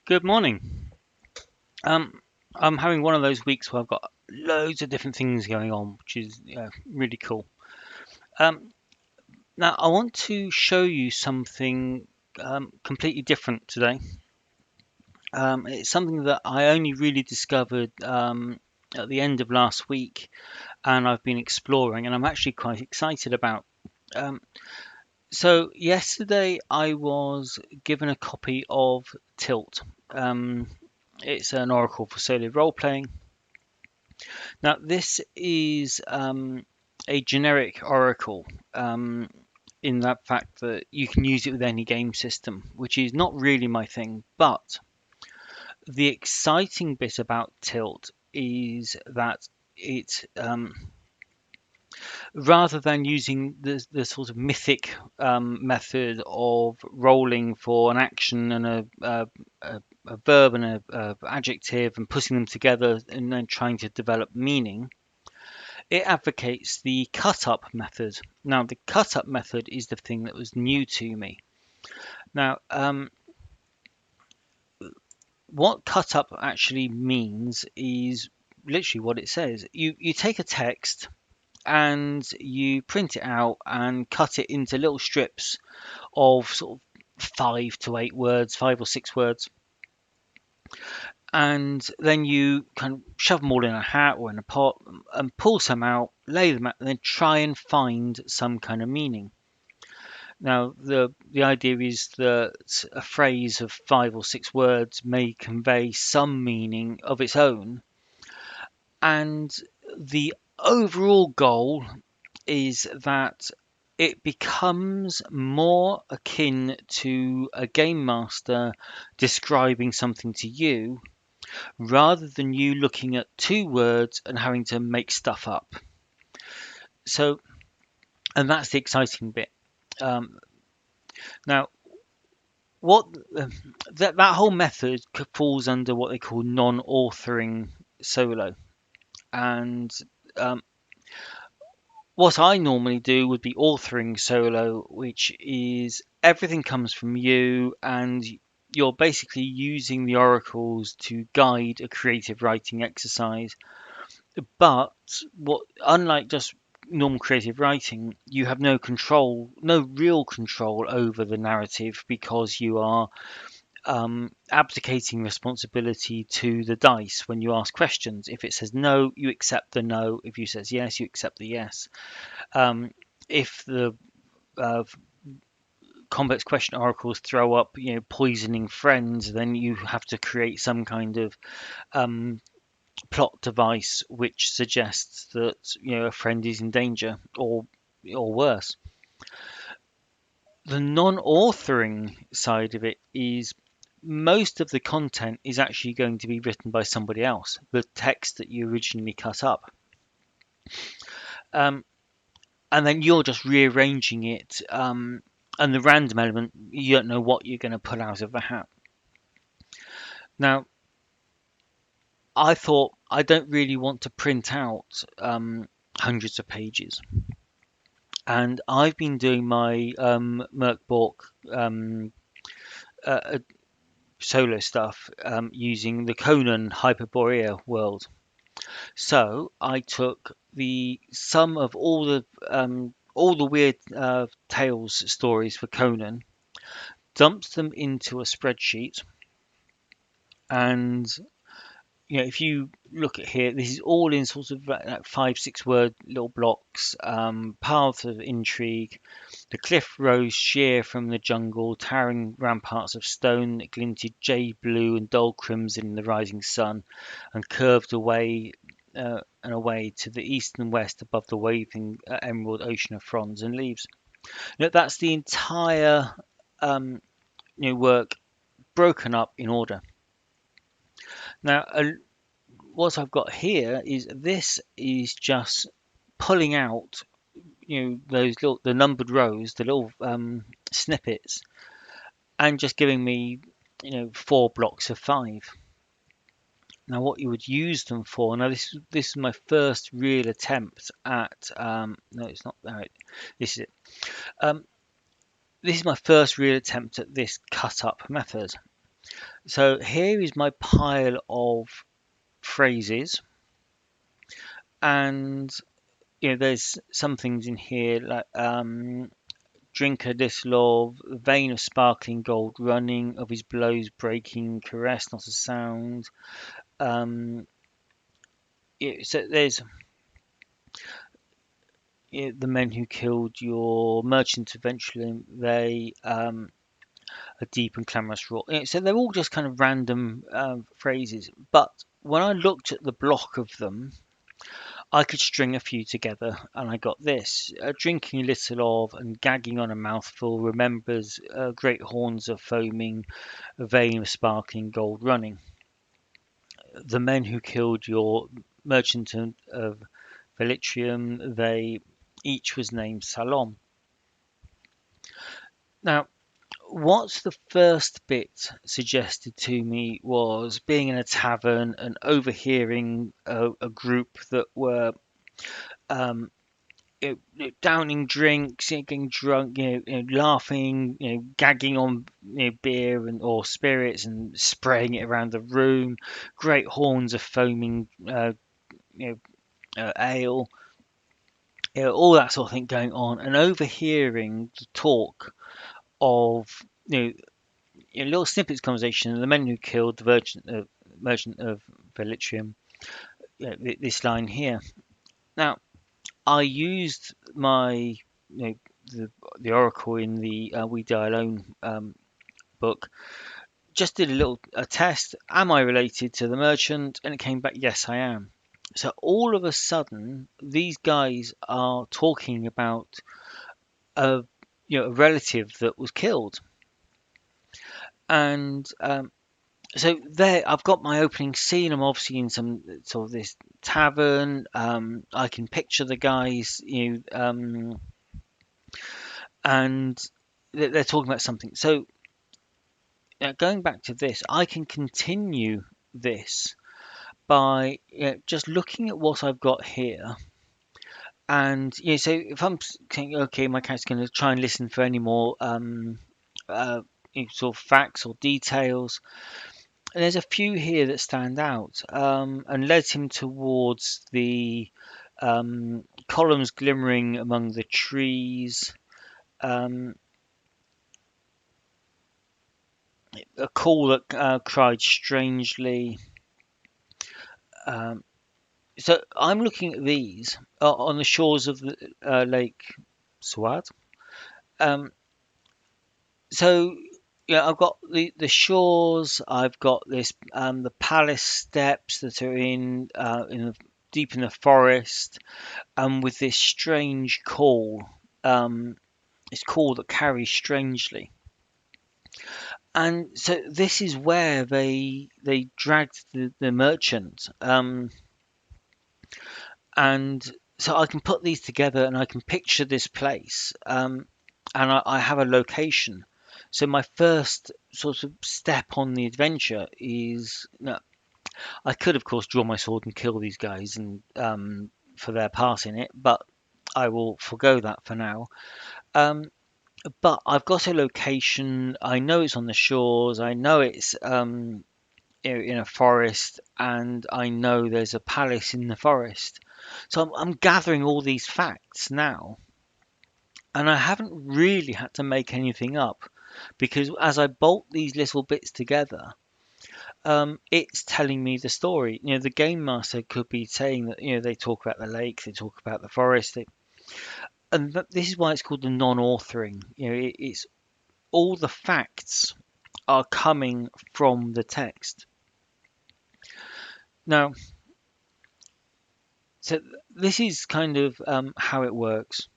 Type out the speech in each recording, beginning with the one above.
Good morning. I'm having one of those weeks where I've got loads of different things going on, which is really cool. Um, Now, I want to show you something completely different today. It's something that I only really discovered at the end of last week, and I've been exploring, and I'm actually quite excited about. Um, so, yesterday I was given a copy of Tilt. Um, it's an oracle for solo role playing. Now, this is a generic oracle in that fact that you can use it with any game system, which is not really my thing. But the exciting bit about Tilt is that it, rather than using the sort of mythic method of rolling for an action and a verb and a adjective and putting them together and then trying to develop meaning, it advocates the cut up method. Now, the cut up method is the thing that was new to me. Now, what cut up actually means is literally what it says. You take a text and you print it out and cut it into little strips of sort of 5 to 8 words, 5 or 6 words, and then you kind of shove them all in a hat or in a pot and pull some out, lay them out, and then try and find some kind of meaning. Now, the idea is that a phrase of 5 or 6 words may convey some meaning of its own, and the overall goal is that it becomes more akin to a game master describing something to you rather than you looking at 2 words and having to make stuff up. So, and that's the exciting bit. Um, Now, what that whole method falls under what they call non-authoring solo, and um, what I normally do would be authoring solo, which is everything comes from you, and you're basically using the oracles to guide a creative writing exercise. But what, unlike just normal creative writing, you have no control, no real control over the narrative because you are abdicating responsibility to the dice when you ask questions. If it says no, you accept the no. If you says yes, you accept the yes. Um, if the uh, complex question oracles throw up, poisoning friends, then you have to create some kind of um, plot device which suggests that a friend is in danger or worse. The non-authoring side of it is most of the content is actually going to be written by somebody else, the text that you originally cut up. Um, and then you're just rearranging it. And the random element, you don't know what you're going to pull out of the hat. Now, I thought I don't really want to print out hundreds of pages. And I've been doing my Merc Bork uh, solo stuff using the Conan Hyperborea world. So I took the sum of all the weird tales stories for Conan, dumped them into a spreadsheet, and if you look at here, this is all in sort of like 5, 6 word little blocks. Paths of intrigue. The cliff rose sheer from the jungle, towering ramparts of stone that glinted jade blue and dull crimson in the rising sun, and curved away and away to the east and west above the waving emerald ocean of fronds and leaves. That's the entire work broken up in order. Now, what I've got here is this is just pulling out, those little the numbered rows, the little snippets, and just giving me, 4 blocks of 5. Now, what you would use them for? Now, this is my first real attempt at. No, it's not. All right, this is it. Um, this is my first real attempt at this cut up method. So here is my pile of phrases, and there's some things in here like drink a little of vein of sparkling gold running of his blows breaking caress not a sound. Um, so there's the men who killed your merchant eventually. They a deep and clamorous roar. So they're all just kind of random phrases. But when I looked at the block of them, I could string a few together, and I got this: drinking a little of and gagging on a mouthful. Remembers great horns of foaming, a vein of sparkling gold running. The men who killed your merchant of Velitrium, they each was named Salom. Now, what's the first bit suggested to me was being in a tavern and overhearing a group that were um, downing drinks, getting drunk, laughing, gagging on beer and or spirits and spraying it around the room. Great horns of foaming you ale, all that sort of thing going on, and overhearing the talk of you know, little snippets of conversation. The men who killed the merchant of Velitrium. This line here. Now, I used my the oracle in the We Die Alone book. Just did a test. Am I related to the merchant? And it came back, yes, I am. So all of a sudden, these guys are talking about a a relative that was killed, and so there I've got my opening scene. I'm obviously in some sort of this tavern. I can picture the guys, and they're talking about something. So going back to this, I can continue this by just looking at what I've got here. And so if I'm saying, okay, my cat's going to try and listen for any more uh, sort of facts or details, and there's a few here that stand out and led him towards the columns glimmering among the trees, um, a call that cried strangely. Um, so I'm looking at these on the shores of the Lake Swat. Um, so I've got the shores. I've got this the palace steps that are in deep in the forest, and with this strange call. It's call that carries strangely, and so this is where they dragged the merchant, and so I can put these together and I can picture this place, and I have a location. So my first sort of step on the adventure is, I could of course draw my sword and kill these guys and for their part in it, but I will forego that for now. Um, but I've got a location. I know it's on the shores. I know it's in a forest, and I know there's a palace in the forest. So I'm gathering all these facts now, and I haven't really had to make anything up because as I bolt these little bits together, it's telling me the story. The game master could be saying that they talk about the lake, they talk about the forest, and this is why it's called the non-authoring. It's all the facts are coming from the text. Now, so this is kind of how it works.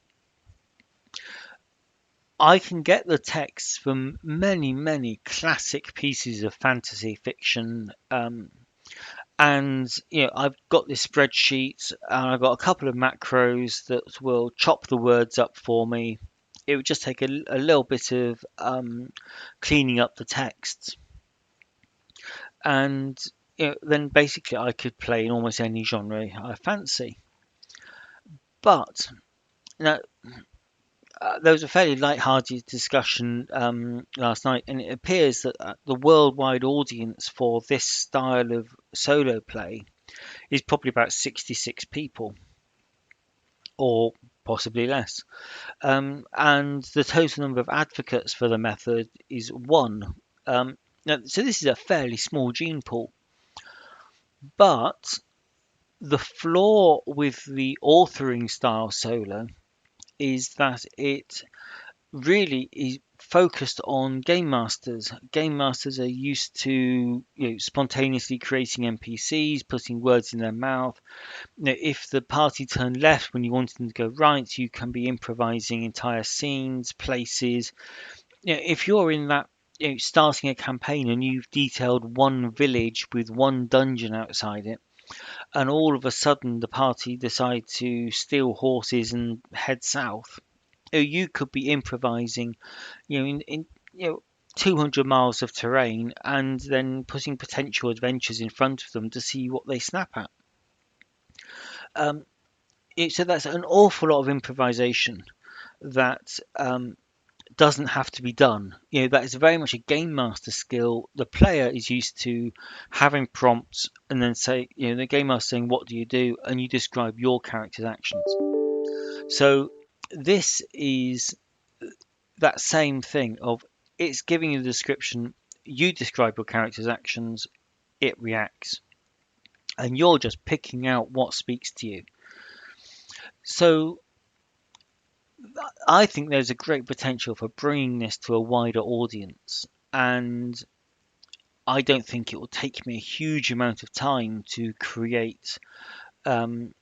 I can get the texts from many, many classic pieces of fantasy fiction, and I've got this spreadsheet, and I've got a couple of macros that will chop the words up for me. It would just take a little bit of cleaning up the text, and then basically I could play in almost any genre I fancy. But now there was a fairly light-hearted discussion last night, and it appears that the worldwide audience for this style of solo play is probably about 66 people, or possibly less. And the total number of advocates for the method is one. So this is a fairly small gene pool, but the flaw with the authoring style solo is that it really is focused on game masters. Game masters are used to spontaneously creating NPCs, putting words in their mouth. If the party turned left when you wanted them to go right, you can be improvising entire scenes, places. If you're in that, starting a campaign and you've detailed one village with one dungeon outside it, and all of a sudden the party decide to steal horses and head south, you could be improvising, in 200 miles of terrain, and then putting potential adventures in front of them to see what they snap at. Um, so that's an awful lot of improvisation that doesn't have to be done. That is very much a game master skill. The player is used to having prompts and then say, the game master saying, "What do you do?" and you describe your character's actions. So this is that same thing of it's giving you the description, you describe your character's actions, it reacts, and you're just picking out what speaks to you. So I think there's a great potential for bringing this to a wider audience, and I don't think it will take me a huge amount of time to create um,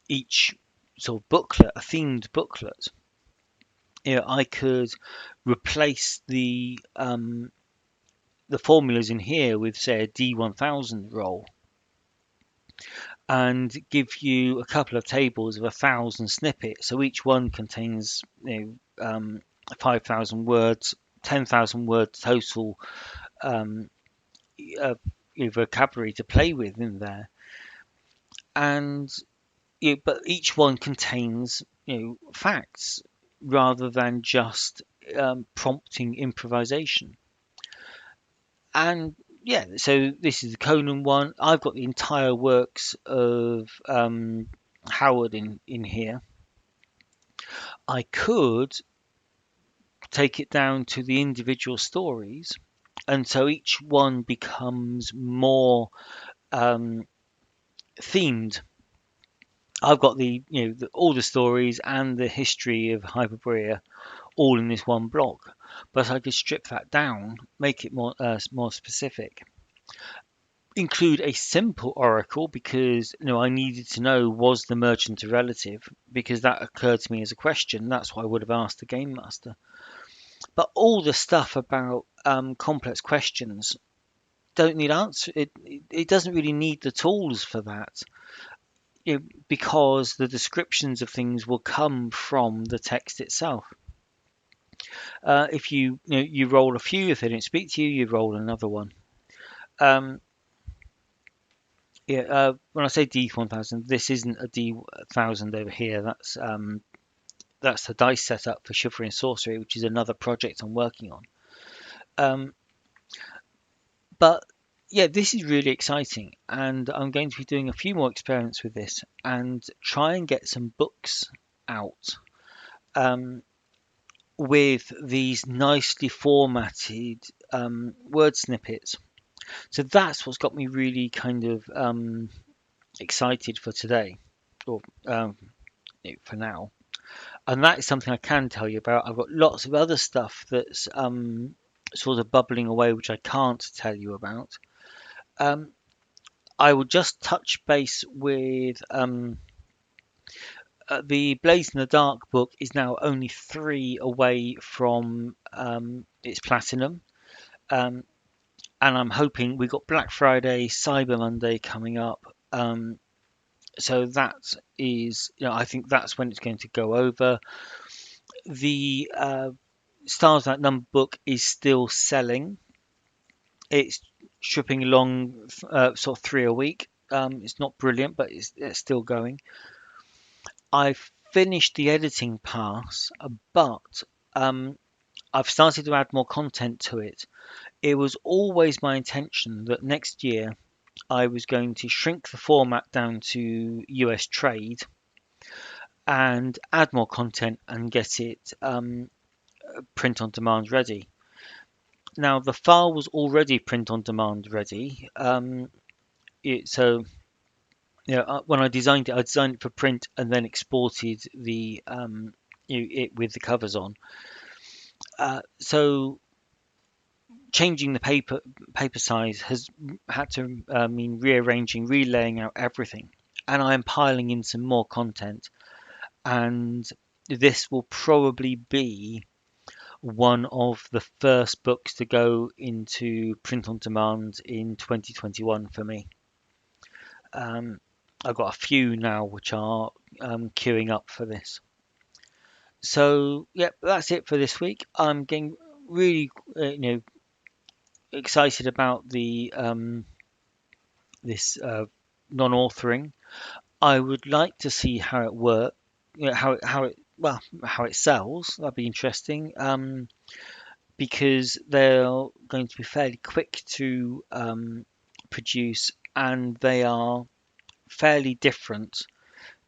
each sort of booklet, a themed booklet. I could replace the formulas in here with, say, a D1000 roll, and give you a couple of tables of 1,000 snippets. So each one contains 5,000 words, 10,000 words total um, uh, vocabulary to play with in there. And but each one contains facts rather than just prompting improvisation. And yeah, so this is the Conan one. I've got the entire works of Howard in here. I could take it down to the individual stories, and so each one becomes more um, themed. I've got all the stories and the history of Hyperborea all in this one block, but I could strip that down, make it more specific. Include a simple oracle because I needed to know, was the merchant a relative, because that occurred to me as a question. That's what I would have asked the game master. But all the stuff about complex questions don't need answer. It doesn't really need the tools for that, because the descriptions of things will come from the text itself. If you roll a few, if they don't speak to you, you roll another one. Um, when I say D1000, this isn't a D1000 over here. That's the dice setup for Chivalry and Sorcery, which is another project I'm working on. But yeah, this is really exciting, and I'm going to be doing a few more experiments with this and try and get some books out with these nicely formatted word snippets. So that's what's got me really kind of excited for today, or for now. And that is something I can tell you about. I've got lots of other stuff that's sort of bubbling away, which I can't tell you about. I will just touch base with the Blaze in the Dark book is now only 3 away from its platinum. And I'm hoping we've got Black Friday, Cyber Monday coming up. So that is, I think that's when it's going to go over. The Stars That Number book is still selling. It's stripping along sort of 3 a week. It's not brilliant, but it's still going. I've finished the editing pass, but I've started to add more content to it. It was always my intention that next year I was going to shrink the format down to US trade and add more content and get it print on demand ready. Now the file was already print on demand ready, so when I designed it for print and then exported it with the covers on. So changing the paper size has had to mean rearranging, relaying out everything, and I am piling in some more content. And this will probably be one of the first books to go into print on demand in 2021 for me. Um, I've got a few now which are queuing up for this. So yeah, that's it for this week. I'm getting really excited about the this non-authoring. I would like to see how it works, how it sells. That'd be interesting. Because they're going to be fairly quick to produce, and they are fairly different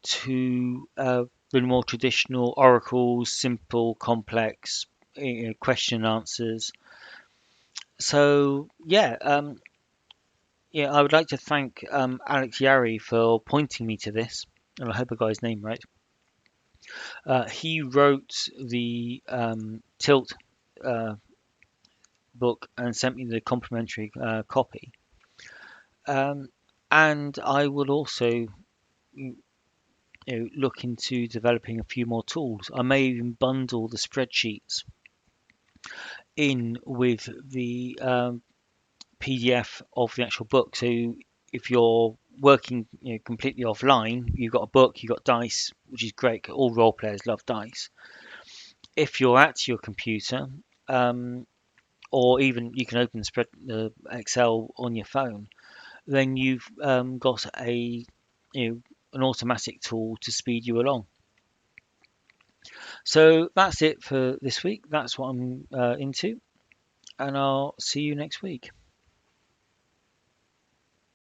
to the more traditional oracles, simple, complex, question and answers. So yeah, I would like to thank Alex Yari for pointing me to this, and I hope I got his name right. He wrote the Tilt uh, book and sent me the complimentary copy. Um, and I will also look into developing a few more tools. I may even bundle the spreadsheets in with the PDF of the actual book. So if you're working completely offline, you've got a book, you've got dice, which is great. All role players love dice. If you're at your computer, um, or even you can open the Excel on your phone, then you've got an automatic tool to speed you along. So that's it for this week. That's what I'm into, and I'll see you next week.